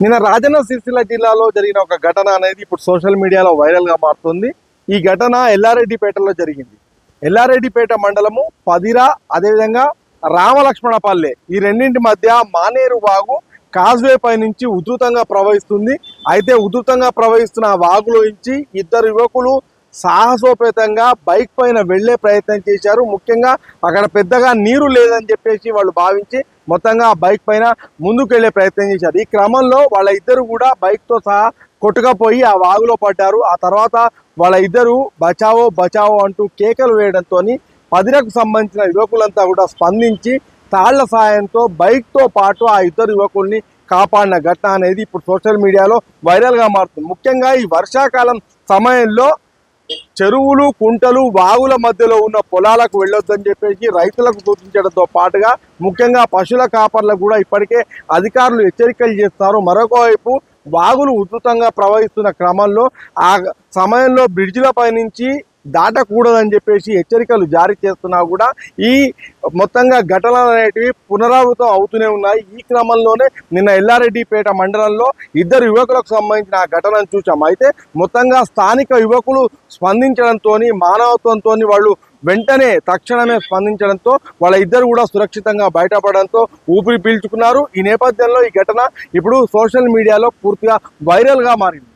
నిన్న రాజన్న సిరిసిల్ల జిల్లాలో జరిగిన ఒక ఘటన అనేది ఇప్పుడు సోషల్ మీడియాలో వైరల్ గా మారుతుంది. ఈ ఘటన ఎల్లారెడ్డిపేటలో జరిగింది. ఎల్లారెడ్డిపేట మండలము పదిరా, అదేవిధంగా రామలక్ష్మణపల్లె, ఈ రెండింటి మధ్య మానేరు వాగు కాజ్వే పై నుంచి ఉధృతంగా ప్రవహిస్తుంది. అయితే ఉధృతంగా ప్రవహిస్తున్న ఆ వాగులో నుంచి ఇద్దరు యువకులు సాహసోపేతంగా బైక్ పైన వెళ్లే ప్రయత్నం చేశారు. ముఖ్యంగా అక్కడ పెద్దగా నీరు లేదని చెప్పేసి వాళ్ళు భావించి మొత్తంగా ఆ బైక్ పైన ముందుకు వెళ్లే ప్రయత్నం చేశారు. ఈ క్రమంలో వాళ్ళ ఇద్దరు కూడా బైక్ తో సహా కొట్టుకపోయి ఆ వాగులో పడ్డారు. ఆ తర్వాత వాళ్ళ ఇద్దరు బచావో బచావో అంటూ కేకలు వేయడంతో పదిరకు సంబంధించిన యువకులంతా కూడా స్పందించి తాళ్ల సాయంతో బైక్ తో పాటు ఆ ఇద్దరు యువకుల్ని కాపాడిన ఘటన అనేది ఇప్పుడు సోషల్ మీడియాలో వైరల్ గా మారుతుంది. ముఖ్యంగా ఈ వర్షాకాలం సమయంలో చెరువులు, కుంటలు, వాగుల మధ్యలో ఉన్న పొలాలకు వెళ్ళొద్దని చెప్పేసి రైతులకు సూచించడంతో పాటుగా ముఖ్యంగా పశువుల కాపర్లకు కూడా ఇప్పటికే అధికారులు హెచ్చరికలు చేస్తారు. మరొక వైపు వాగులు ఉధృతంగా ప్రవహిస్తున్న క్రమంలో ఆ సమయంలో బ్రిడ్జిలపై నుంచి దాటకూడదని చెప్పేసి హెచ్చరికలు జారీ చేస్తున్నా కూడా ఈ మొత్తంగా ఘటనలు అనేటివి పునరావృతం అవుతూనే ఉన్నాయి. ఈ క్రమంలోనే నిన్న ఎల్లారెడ్డిపేట మండలంలో ఇద్దరు యువకులకు సంబంధించిన ఆ ఘటనను చూసాం. అయితే మొత్తంగా స్థానిక యువకులు స్పందించడంతో, మానవత్వంతో వాళ్ళు వెంటనే తక్షణమే స్పందించడంతో వాళ్ళ ఇద్దరు కూడా సురక్షితంగా బయటపడడంతో ఊపిరి పీల్చుకున్నారు. ఈ నేపథ్యంలో ఈ ఘటన ఇప్పుడు సోషల్ మీడియాలో పూర్తిగా వైరల్ గా మారింది.